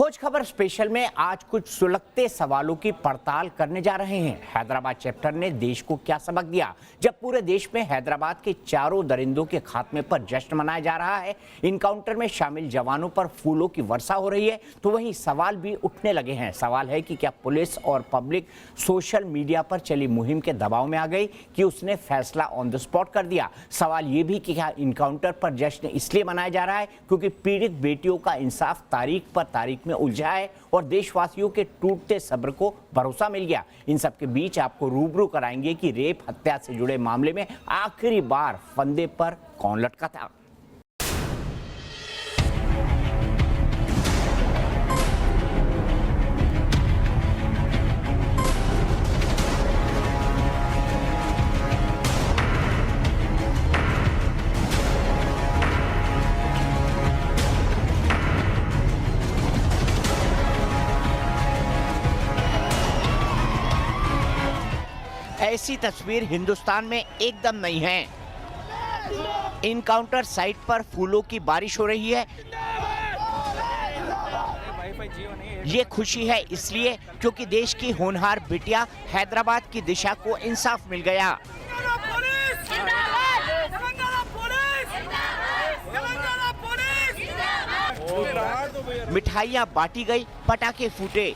खोज खबर स्पेशल में आज कुछ सुलगते सवालों की पड़ताल करने जा रहे हैं। हैदराबाद चैप्टर ने देश को क्या सबक दिया जब पूरे देश में हैदराबाद के चारों दरिंदों के खात्मे पर जश्न मनाया जा रहा है। इनकाउंटर में शामिल जवानों पर फूलों की वर्षा हो रही है तो वहीं सवाल भी उठने लगे हैं। सवाल है कि क्या पुलिस और पब्लिक सोशल मीडिया पर चली मुहिम के दबाव में आ गई कि उसने फैसला ऑन द स्पॉट कर दिया। सवाल ये भी कि क्या इनकाउंटर पर जश्न इसलिए मनाया जा रहा है क्योंकि पीड़ित बेटियों का इंसाफ तारीख पर तारीख में उलझा है और देशवासियों के टूटते सब्र को भरोसा मिल गया। इन सब के बीच आपको रूबरू कराएंगे कि रेप हत्या से जुड़े मामले में आखिरी बार फंदे पर कौन लटका था। ऐसी तस्वीर हिंदुस्तान में एकदम नहीं है। इनकाउंटर साइट पर फूलों की बारिश हो रही है। ये खुशी है इसलिए क्योंकि देश की होनहार बिटिया हैदराबाद की दिशा को इंसाफ मिल गया। मिठाइयां बांटी गई, पटाखे फूटे।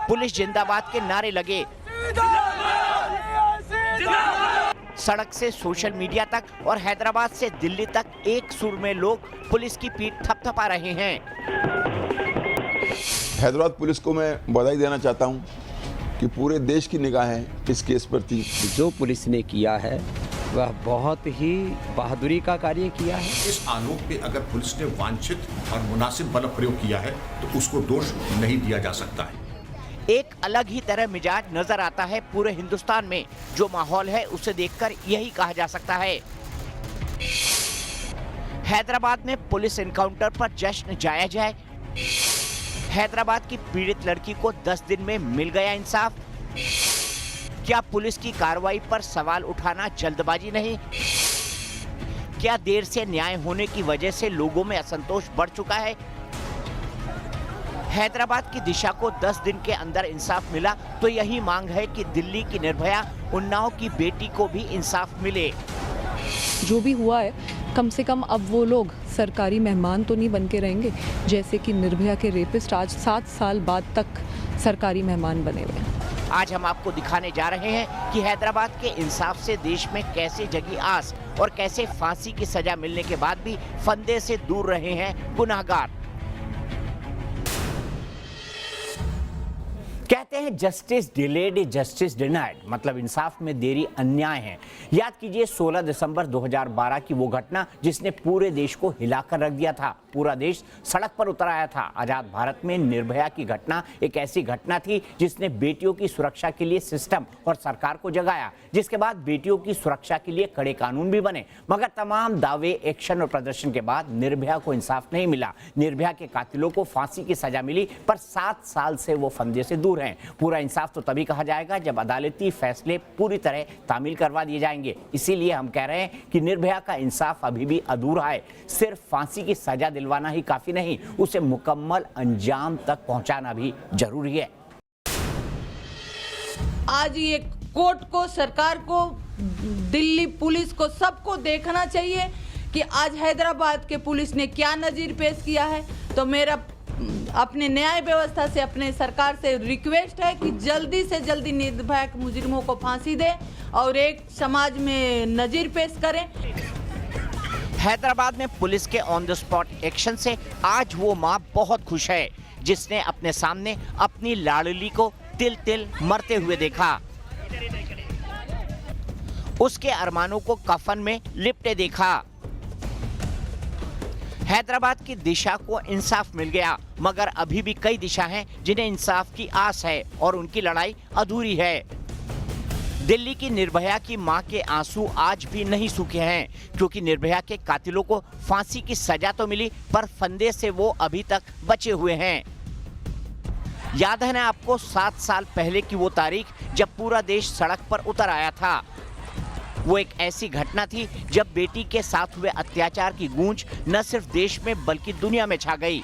पुलिस जिंदाबाद के नारे लगे। सड़क से सोशल मीडिया तक और हैदराबाद से दिल्ली तक एक सुर में लोग पुलिस की पीठ थपथपा रहे हैं। हैदराबाद पुलिस को मैं बधाई देना चाहता हूं कि पूरे देश की निगाहें इस केस पर थी। जो पुलिस ने किया है वह बहुत ही बहादुरी का कार्य किया है। इस आरोप पे अगर पुलिस ने वांछित और मुनासिब बल प्रयोग किया है तो उसको दोष नहीं दिया जा सकता है। एक अलग ही तरह मिजाज नजर आता है पूरे हिंदुस्तान में। जो माहौल है उसे देखकर यही कहा जा सकता है। हैदराबाद में पुलिस एनकाउंटर पर जश्न जायज है। हैदराबाद की पीड़ित लड़की को 10 दिन में मिल गया इंसाफ। क्या पुलिस की कार्रवाई पर सवाल उठाना जल्दबाजी नहीं? क्या देर से न्याय होने की वजह से लोगों में असंतोष बढ़ चुका है? हैदराबाद की दिशा को 10 दिन के अंदर इंसाफ मिला तो यही मांग है कि दिल्ली की निर्भया उन्नाव की बेटी को भी इंसाफ मिले। जो भी हुआ है कम से कम अब वो लोग सरकारी मेहमान तो नहीं बन के रहेंगे जैसे कि निर्भया के रेपिस्ट आज 7 साल बाद तक सरकारी मेहमान बने हुए हैं। आज हम आपको दिखाने जा रहे हैं कि हैदराबाद के इंसाफ से देश में कैसे जगी आस और कैसे फांसी की सजा मिलने के बाद भी फंदे से दूर रहे हैं गुनाहगार। कहते हैं justice delayed is justice denied, मतलब इंसाफ में देरी अन्याय है। याद कीजिए 16 दिसंबर 2012 की वो घटना जिसने पूरे देश को हिलाकर रख दिया था। पूरा देश सड़क पर उतर आया था। आजाद भारत में निर्भया की घटना एक ऐसी घटना थी जिसने बेटियों की सुरक्षा के लिए सिस्टम और सरकार को जगाया, जिसके बाद बेटियों की सुरक्षा के लिए कड़े कानून भी बने। मगर तमाम दावे, एक्शन और प्रदर्शन के बाद निर्भया को इंसाफ नहीं मिला। निर्भया के कातिलों को फांसी की सजा मिली पर 7 साल से वो फंदे से दूर हैं। पूरा इंसाफ तो तभी कहा जाएगा जब अदालती फैसले पूरी तरह तामील करवा दिए जाएंगे। इसीलिए हम कह रहे हैं कि निर्भया का इंसाफ अभी भी अधूरा है। सिर्फ फांसी की सजा दिलवाना ही काफी नहीं, उसे मुकम्मल अंजाम तक पहुंचाना भी जरूरी है। आज ये कोर्ट को, सरकार को, दिल्ली पुलिस को, सबको देखना चाहिए कि आज हैदराबाद के पुलिस ने क्या नजीर पेश किया है। तो मेरा अपने न्याय व्यवस्था से, अपने सरकार से रिक्वेस्ट है कि जल्दी से जल्दी निर्भया के मुजरिमों को फांसी दे और एक समाज में नजीर पेश करें। हैदराबाद में पुलिस के ऑन द स्पॉट एक्शन से आज वो माँ बहुत खुश है जिसने अपने सामने अपनी लाडली को तिल तिल मरते हुए देखा, उसके अरमानों को कफन में लिपटे देखा। हैदराबाद की दिशा को इंसाफ मिल गया, मगर अभी भी कई दिशा हैं जिन्हें इंसाफ की आस है और उनकी लड़ाई अधूरी है। दिल्ली की निर्भया की मां के आंसू आज भी नहीं सूखे हैं क्योंकि निर्भया के कातिलों को फांसी की सजा तो मिली पर फंदे से वो अभी तक बचे हुए हैं। याद है ना आपको 7 साल पहले की वो तारीख जब पूरा देश सड़क पर उतर आया था। वो एक ऐसी घटना थी जब बेटी के साथ हुए अत्याचार की गूंज न सिर्फ देश में बल्कि दुनिया में छा गई।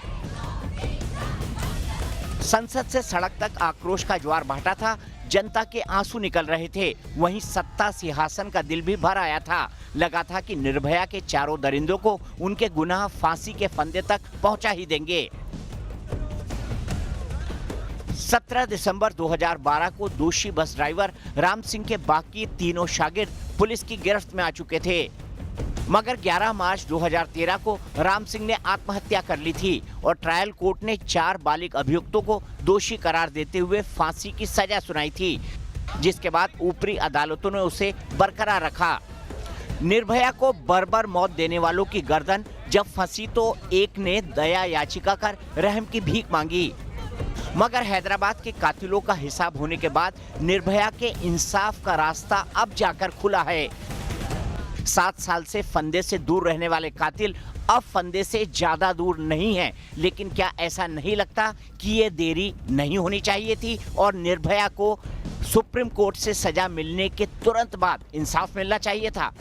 संसद से सड़क तक आक्रोश का ज्वार भाटा था, जनता के आंसू निकल रहे थे। वहीं सत्ता सिंहासन का दिल भी भर आया था। लगा था कि निर्भया के चारों दरिंदों को उनके गुनाह फांसी के फंदे तक पहुंचा ही देंगे। 17 दिसंबर 2012 को दोषी बस ड्राइवर राम सिंह के बाकी तीनों शागिर्द पुलिस की गिरफ्त में आ चुके थे, मगर 11 मार्च 2013 को राम सिंह ने आत्महत्या कर ली थी और ट्रायल कोर्ट ने 4 बालिग अभियुक्तों को दोषी करार देते हुए फांसी की सजा सुनाई थी, जिसके बाद ऊपरी अदालतों ने उसे बरकरार रखा। निर्भया को बर्बर मौत देने वालों की गर्दन जब फंसी तो एक ने दया याचिका कर रहम की भीख मांगी, मगर हैदराबाद के कातिलों का हिसाब होने के बाद निर्भया के इंसाफ का रास्ता अब जाकर खुला है। 7 साल से फंदे से दूर रहने वाले कातिल अब फंदे से ज्यादा दूर नहीं हैं, लेकिन क्या ऐसा नहीं लगता कि ये देरी नहीं होनी चाहिए थी और निर्भया को सुप्रीम कोर्ट से सजा मिलने के तुरंत बाद इंसाफ मिलना चाहिए था?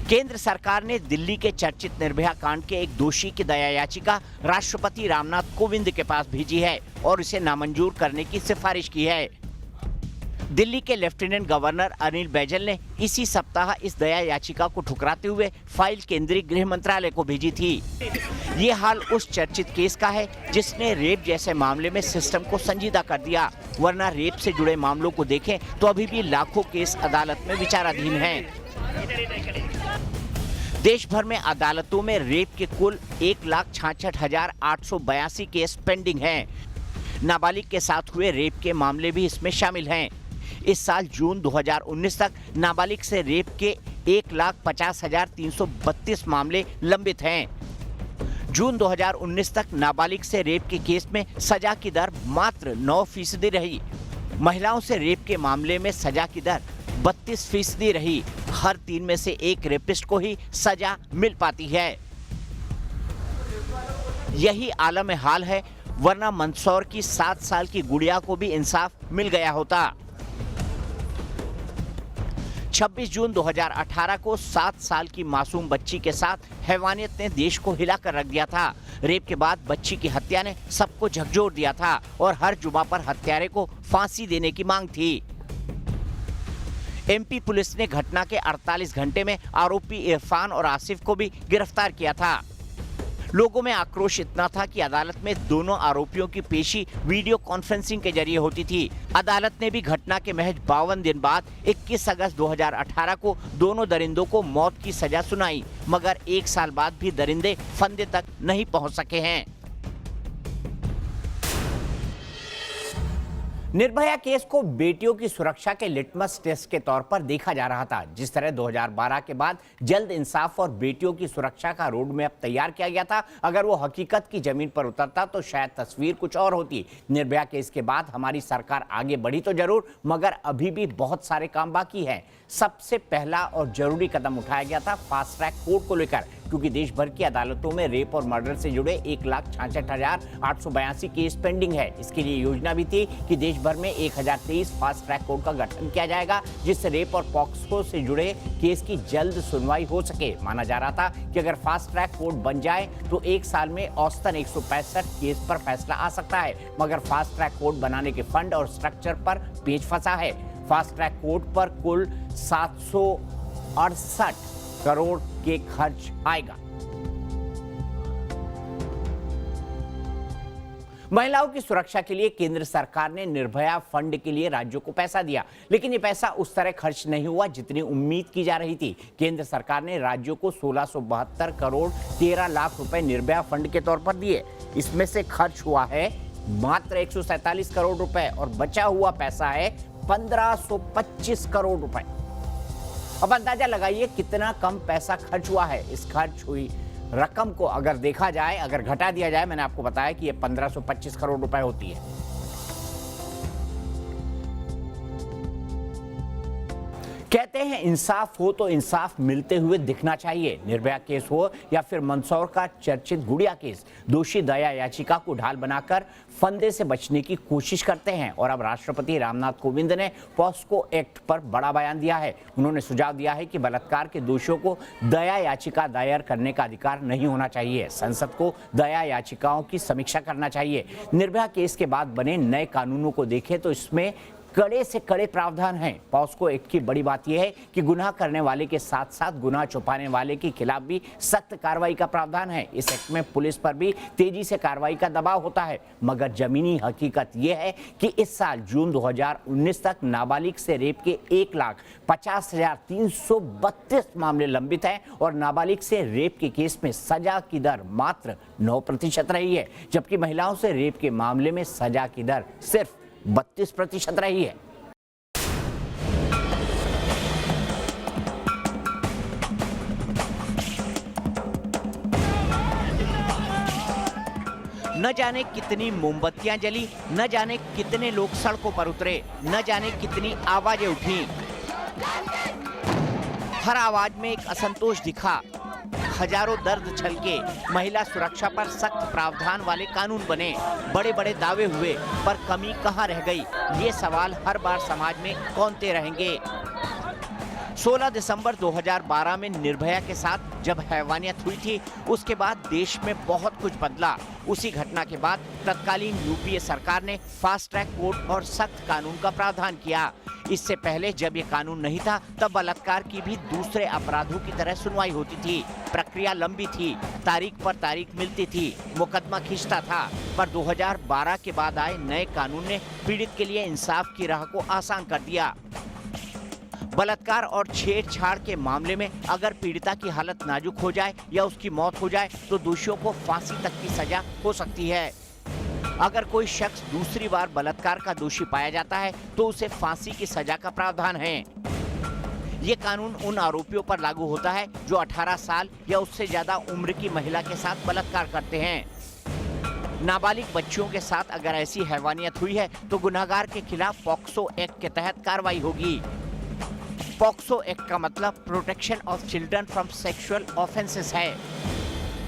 केंद्र सरकार ने दिल्ली के चर्चित निर्भया कांड के एक दोषी की दया याचिका राष्ट्रपति रामनाथ कोविंद के पास भेजी है और इसे नामंजूर करने की सिफारिश की है। दिल्ली के लेफ्टिनेंट गवर्नर अनिल बैजल ने इसी सप्ताह इस दया याचिका को ठुकराते हुए फाइल केंद्रीय गृह मंत्रालय को भेजी थी। ये हाल उस चर्चित केस का है जिसने रेप जैसे मामले में सिस्टम को संजीदा कर दिया, वरना रेप से जुड़े मामलों को देखें तो अभी भी लाखों केस अदालत में विचाराधीन हैं। देश भर में अदालतों में रेप के कुल 1,66,882 केस पेंडिंग हैं। नाबालिग के साथ हुए रेप के मामले भी इसमें शामिल हैं। इस साल जून 2019 तक नाबालिग से रेप के 1,50,332 मामले लंबित हैं। जून 2019 तक नाबालिग से रेप के केस में सजा की दर मात्र 9% रही। महिलाओं से रेप के मामले में सजा की दर 32% रही। हर 3 में से 1 रेपिस्ट को ही सजा मिल पाती है। यही आलम हाल है, वरना मंदसौर की 7 साल की गुड़िया को भी इंसाफ मिल गया होता। 26 जून 2018 को 7 साल की मासूम बच्ची के साथ हैवानियत ने देश को हिलाकर रख दिया था। रेप के बाद बच्ची की हत्या ने सबको झकझोर दिया था और हर जुमा पर हत्यारे को फांसी देने की मांग थी। एमपी पुलिस ने घटना के 48 घंटे में आरोपी इरफान और आसिफ को भी गिरफ्तार किया था। लोगों में आक्रोश इतना था कि अदालत में दोनों आरोपियों की पेशी वीडियो कॉन्फ्रेंसिंग के जरिए होती थी। अदालत ने भी घटना के महज 52 दिन बाद 21 अगस्त 2018 को दोनों दरिंदों को मौत की सजा सुनाई, मगर 1 साल बाद भी दरिंदे फंदे तक नहीं पहुंच सके हैं। निर्भया केस को बेटियों की सुरक्षा के लिटमस टेस्ट के तौर पर देखा जा रहा था। जिस तरह 2012 के बाद जल्द इंसाफ और बेटियों की सुरक्षा का रोड मैप तैयार किया गया था, अगर वो हकीकत की जमीन पर उतरता तो शायद तस्वीर कुछ और होती। निर्भया केस के बाद हमारी सरकार आगे बढ़ी तो जरूर, मगर अभी भी बहुत सारे काम बाकी हैं। सबसे पहला और जरूरी कदम उठाया गया था फास्ट ट्रैक कोर्ट को लेकर, क्योंकि देश भर की अदालतों में रेप और मर्डर से जुड़े 1,66,882 केस पेंडिंग है। इसके लिए योजना भी थी कि देश भर में 1023 फास्ट ट्रैक कोर्ट का गठन किया जाएगा, जिससे रेप और पॉक्सो से जुड़े केस की जल्द सुनवाई हो सके। माना जा रहा था कि अगर फास्ट ट्रैक कोर्ट बन जाए तो 1 साल में औसतन 165 केस पर फैसला आ सकता है, मगर फास्ट ट्रैक कोर्ट बनाने के फंड और स्ट्रक्चर पर पेच फंसा है। फास्ट ट्रैक कोर्ट पर कुल 768 करोड़ के खर्च आएगा। महिलाओं की सुरक्षा के लिए केंद्र सरकार ने निर्भया फंड के लिए राज्यों को पैसा दिया, लेकिन ये पैसा उस तरह खर्च नहीं हुआ जितनी उम्मीद की जा रही थी। केंद्र सरकार ने राज्यों को 1672 करोड़ 13 लाख रुपए निर्भया फंड के तौर पर दिए। इसमें से खर्च हुआ है मात्र 147 करोड़ रुपए और बचा हुआ पैसा है 1525 करोड़ रुपए। अब अंदाजा लगाइए कितना कम पैसा खर्च हुआ है। इस खर्च हुई रकम को अगर देखा जाए, अगर घटा दिया जाए, मैंने आपको बताया कि ये 1525 करोड़ रुपए होती है। कहते हैं इंसाफ हो तो इंसाफ मिलते हुए दिखना चाहिए। निर्भया केस हो या फिर मंदसौर का चर्चित गुड़िया केस, दोषी दया याचिका को ढाल बनाकर फंदे से बचने की कोशिश करते हैं। और अब राष्ट्रपति रामनाथ कोविंद ने पॉस्को एक्ट पर बड़ा बयान दिया है। उन्होंने सुझाव दिया है कि बलात्कार के दोषियों को दया याचिका दायर करने का अधिकार नहीं होना चाहिए। संसद को दया याचिकाओं की समीक्षा करना चाहिए। निर्भया केस के बाद बने नए कानूनों को देखें तो इसमें कड़े से कड़े प्रावधान हैं। पॉस्को एक्ट की बड़ी बात यह है कि गुनाह करने वाले के साथ साथ गुनाह छुपाने वाले के खिलाफ भी सख्त कार्रवाई का प्रावधान है। इस एक्ट में पुलिस पर भी तेजी से कार्रवाई का दबाव होता है। मगर जमीनी हकीकत यह है कि इस साल जून 2019 तक नाबालिग से रेप के 1,50,332 मामले लंबित हैं और नाबालिग से रेप के केस में सजा की दर मात्र 9% रही है, जबकि महिलाओं से रेप के मामले में सजा की दर सिर्फ 32% रही है। न जाने कितनी मोमबत्तियां जली, न जाने कितने लोग सड़कों पर उतरे, न जाने कितनी आवाजें उठी। हर आवाज में एक असंतोष दिखा। हजारों दर्द छलके। महिला सुरक्षा पर सख्त प्रावधान वाले कानून बने। बड़े बड़े दावे हुए, पर कमी कहां रह गई? ये सवाल हर बार समाज में कौनते रहेंगे। 16 दिसंबर 2012 में निर्भया के साथ जब हैवानियत हुई थी, उसके बाद देश में बहुत कुछ बदला। उसी घटना के बाद तत्कालीन यूपीए सरकार ने फास्ट ट्रैक कोर्ट और सख्त कानून का प्रावधान किया। इससे पहले जब ये कानून नहीं था, तब बलात्कार की भी दूसरे अपराधों की तरह सुनवाई होती थी। प्रक्रिया लंबी थी, तारीख पर तारीख मिलती थी, मुकदमा खींचता था। पर 2012 के बाद आए नए कानून ने पीड़ित के लिए इंसाफ की राह को आसान कर दिया। बलात्कार और छेड़छाड़ के मामले में अगर पीड़िता की हालत नाजुक हो जाए या उसकी मौत हो जाए तो दोषियों को फांसी तक की सजा हो सकती है। अगर कोई शख्स दूसरी बार बलात्कार का दोषी पाया जाता है तो उसे फांसी की सजा का प्रावधान है। ये कानून उन आरोपियों पर लागू होता है जो 18 साल या उससे ज्यादा उम्र की महिला के साथ बलात्कार करते हैं। नाबालिग बच्चियों के साथ अगर ऐसी हैवानियत हुई है तो गुनहगार के खिलाफ पॉक्सो एक्ट के तहत कार्रवाई होगी। पॉक्सो एक्ट का मतलब protection of children from sexual offences है।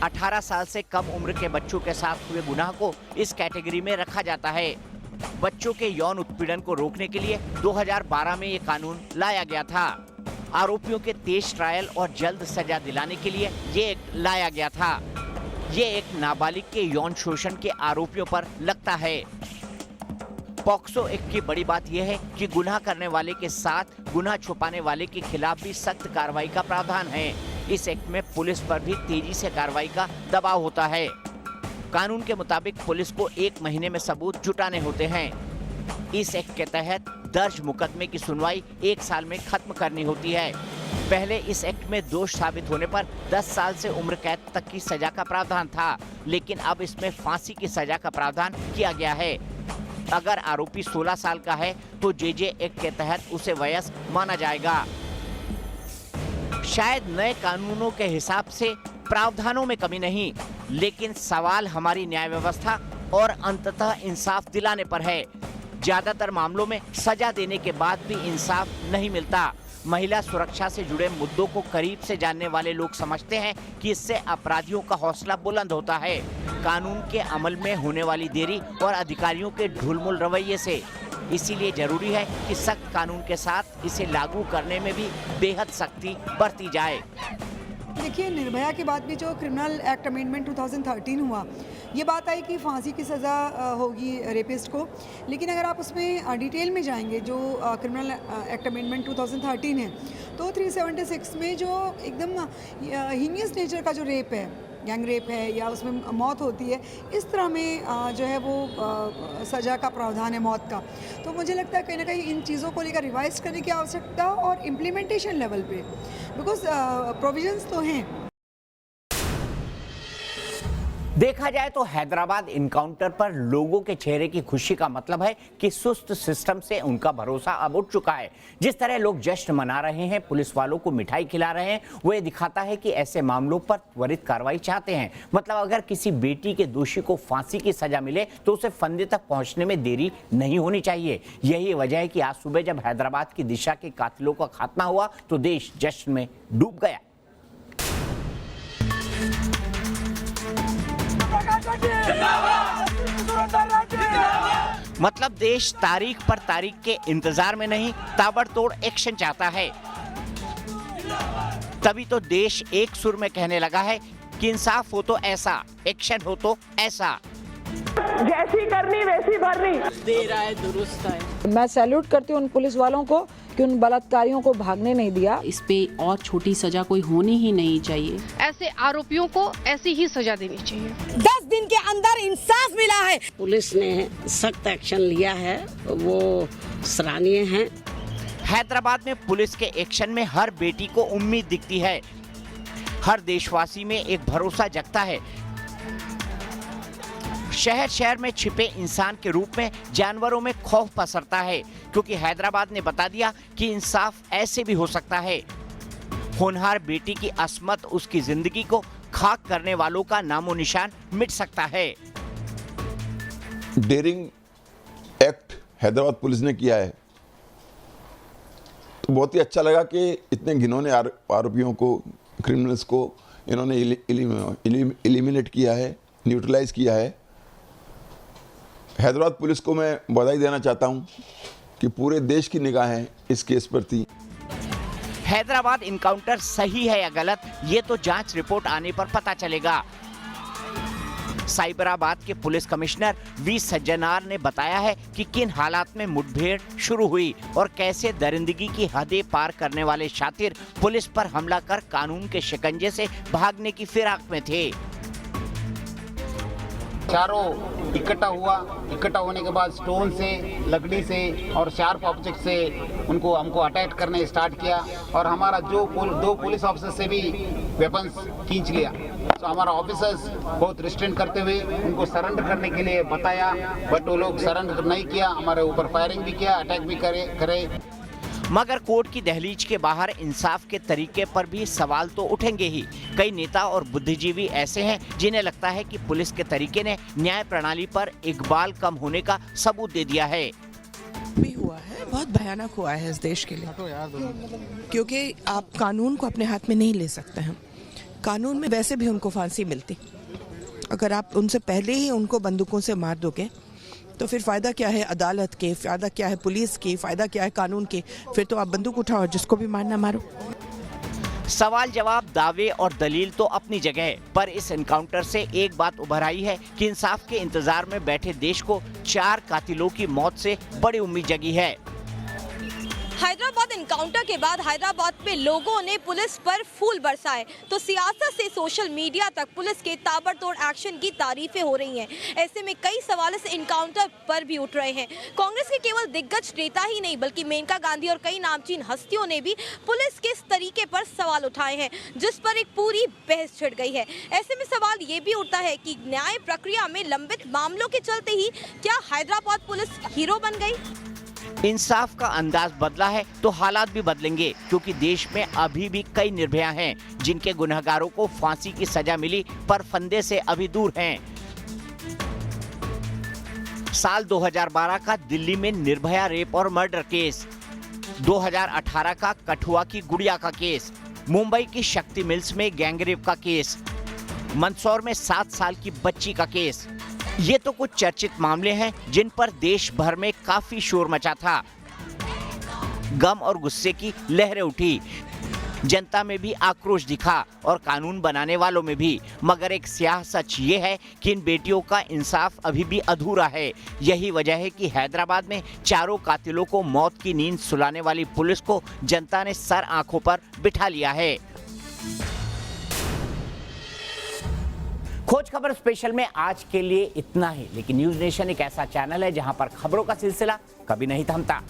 18 साल से कम उम्र के बच्चों के साथ हुए गुनाह को इस कैटेगरी में रखा जाता है। बच्चों के यौन उत्पीड़न को रोकने के लिए 2012 में ये कानून लाया गया था। आरोपियों के तेज ट्रायल और जल्द सजा दिलाने के लिए ये एक्ट लाया गया था। ये एक नाबालिग के यौन शोषण के आरोपियों पर लगता है। पॉक्सो एक्ट की बड़ी बात यह है कि गुनाह करने वाले के साथ गुनाह छुपाने वाले के खिलाफ भी सख्त कार्रवाई का प्रावधान है। इस एक्ट में पुलिस पर भी तेजी से कार्रवाई का दबाव होता है। कानून के मुताबिक पुलिस को 1 महीने में सबूत जुटाने होते हैं। इस एक्ट के तहत दर्ज मुकदमे की सुनवाई 1 साल में खत्म करनी होती है। पहले इस एक्ट में दोष साबित होने पर 10 साल से उम्र कैद तक की सजा का प्रावधान था, लेकिन अब इसमें फांसी की सजा का प्रावधान किया गया है। अगर आरोपी 16 साल का है तो जेजे एक्ट के तहत उसे वयस्क माना जाएगा। शायद नए कानूनों के हिसाब से प्रावधानों में कमी नहीं, लेकिन सवाल हमारी न्याय व्यवस्था और अंततः इंसाफ दिलाने पर है। ज्यादातर मामलों में सजा देने के बाद भी इंसाफ नहीं मिलता। महिला सुरक्षा से जुड़े मुद्दों को करीब से जानने वाले लोग समझते हैं कि इससे अपराधियों का हौसला बुलंद होता है। कानून के अमल में होने वाली देरी और अधिकारियों के ढुलमुल रवैये से। इसीलिए जरूरी है कि सख्त कानून के साथ इसे लागू करने में भी बेहद सख्ती बरती जाए। देखिए, निर्भया के बाद भी जो क्रिमिनल एक्ट अमेंडमेंट 2013 हुआ, ये बात आई कि फांसी की सज़ा होगी रेपिस्ट को। लेकिन अगर आप उसमें डिटेल में जाएंगे, जो क्रिमिनल एक्ट अमेंडमेंट 2013 है, तो 376 में जो एकदम हीनियस नेचर का जो रेप है, गैंग रेप है या उसमें मौत होती है, इस तरह में जो है वो सज़ा का प्रावधान है मौत का। तो मुझे लगता है कहीं ना कहीं इन चीज़ों को लेकर रिवाइज करने की आवश्यकता और इम्प्लीमेंटेशन लेवल पे, बिकॉज प्रोविजंस तो हैं। देखा जाए तो हैदराबाद इनकाउंटर पर लोगों के चेहरे की खुशी का मतलब है कि सुस्त सिस्टम से उनका भरोसा अब उठ चुका है। जिस तरह लोग जश्न मना रहे हैं, पुलिस वालों को मिठाई खिला रहे हैं, वो ये दिखाता है कि ऐसे मामलों पर त्वरित कार्रवाई चाहते हैं। मतलब अगर किसी बेटी के दोषी को फांसी की सजा मिले तो उसे फंदे तक पहुंचने में देरी नहीं होनी चाहिए। यही वजह है कि आज सुबह जब हैदराबाद की दिशा के कातिलों का खात्मा हुआ तो देश जश्न में डूब गया। मतलब देश तारीख पर तारीख के इंतजार में नहीं, ताबड़तोड़ एक्शन चाहता है। तभी तो देश एक सुर में कहने लगा है कि इंसाफ हो तो ऐसा, एक्शन हो तो ऐसा। जैसी करनी वैसी भरनी। दे रहा है, दुरुस्त है। मैं सैल्यूट करती हूँ उन पुलिस वालों को कि उन बलात्कारियों को भागने नहीं दिया। इस पे और छोटी सजा कोई होनी ही नहीं चाहिए। ऐसे आरोपियों को ऐसी ही सजा देनी चाहिए। 10 दिन के अंदर इंसाफ मिला है। पुलिस ने सख्त एक्शन लिया है, वो सराहनीय है। हैदराबाद में पुलिस के एक्शन में हर बेटी को उम्मीद दिखती है, हर देशवासी में एक भरोसा जगता है। शहर शहर में छिपे इंसान के रूप में जानवरों में खौफ पसरता है, क्योंकि हैदराबाद ने बता दिया कि इंसाफ ऐसे भी हो सकता है। होनहार बेटी की अस्मत उसकी जिंदगी को खाक करने वालों का नामो निशान मिट सकता है। डेयरिंग एक्ट हैदराबाद पुलिस ने किया है तो बहुत ही अच्छा लगा कि इतने घिनौने आरोपियों को, क्रिमिनल्स को इन्होंने एलिमिनेट किया है, न्यूट्रलाइज किया है। हैदराबाद पुलिस को मैं बधाई देना चाहता हूं कि पूरे देश की निगाहें इस केस पर थी। हैदराबाद इनकाउंटर सही है या गलत, ये तो जांच रिपोर्ट आने पर पता चलेगा। साइबराबाद के पुलिस कमिश्नर वी सज्जनार ने बताया है कि किन हालात में मुठभेड़ शुरू हुई और कैसे दरिंदगी की हदें पार करने वाले शातिर पुलिस पर हमला कर कानून के शिकंजे से भागने की फिराक में थे। चारों इकट्ठा हुआ, इकट्ठा होने के बाद स्टोन से, लकड़ी से और शार्प ऑब्जेक्ट से हमको अटैक करने स्टार्ट किया और हमारा दो पुलिस ऑफिसर से भी वेपन्स खींच लिया। तो हमारा ऑफिसर्स बहुत रिस्ट्रेन करते हुए उनको सरेंडर करने के लिए बताया, बट वो लोग सरेंडर नहीं किया। हमारे ऊपर फायरिंग भी किया, अटैक भी करे। मगर कोर्ट की दहलीज के बाहर इंसाफ के तरीके पर भी सवाल तो उठेंगे ही। कई नेता और बुद्धिजीवी ऐसे हैं जिन्हें लगता है कि पुलिस के तरीके ने न्याय प्रणाली पर इकबाल कम होने का सबूत दे दिया है। भी हुआ है, बहुत भयानक हुआ है इस देश के लिए, क्योंकि आप कानून को अपने हाथ में नहीं ले सकते हैं। कानून में वैसे भी उनको फांसी मिलती, अगर आप उनसे पहले ही उनको बंदूकों से मार दोगे तो फिर फायदा क्या है अदालत के, फायदा क्या है पुलिस की, फायदा क्या है कानून के। फिर तो आप बंदूक उठाओ, जिसको भी मारना मारो। सवाल जवाब, दावे और दलील तो अपनी जगह है, पर इस एनकाउंटर से एक बात उभर आई है कि इंसाफ के इंतजार में बैठे देश को 4 कातिलों की मौत से बड़ी उम्मीद जगी है। हैदराबाद एनकाउंटर के बाद हैदराबाद में लोगों ने पुलिस पर फूल बरसाए, तो सियासत से सोशल मीडिया तक पुलिस के ताबड़तोड़ एक्शन की तारीफें हो रही हैं। ऐसे में कई सवाल इस एनकाउंटर पर भी उठ रहे हैं। कांग्रेस के केवल दिग्गज नेता ही नहीं बल्कि मेनका गांधी और कई नामचीन हस्तियों ने भी पुलिस के इस तरीके पर सवाल उठाए हैं, जिस पर एक पूरी बहस छिड़ गई है। ऐसे में सवाल ये भी उठता है कि न्याय प्रक्रिया में लंबित मामलों के चलते ही क्या हैदराबाद पुलिस हीरो बन गई? इंसाफ का अंदाज बदला है तो हालात भी बदलेंगे, क्योंकि देश में अभी भी कई निर्भया हैं जिनके गुनहगारों को फांसी की सजा मिली पर फंदे से अभी दूर हैं। साल 2012 का दिल्ली में निर्भया रेप और मर्डर केस, 2018 का कठुआ की गुड़िया का केस, मुंबई की शक्ति मिल्स में गैंगरेप का केस, मंदसौर में 7 साल की बच्ची का केस। ये तो कुछ चर्चित मामले हैं जिन पर देश भर में काफी शोर मचा था। गम और गुस्से की लहरें उठी, जनता में भी आक्रोश दिखा और कानून बनाने वालों में भी। मगर एक स्याह सच ये है कि इन बेटियों का इंसाफ अभी भी अधूरा है। यही वजह है कि हैदराबाद में 4 कातिलों को मौत की नींद सुलाने वाली पुलिस को जनता ने सर आंखों पर बिठा लिया है। खोज खबर स्पेशल में आज के लिए इतना ही, लेकिन न्यूज नेशन एक ऐसा चैनल है जहां पर खबरों का सिलसिला कभी नहीं थमता।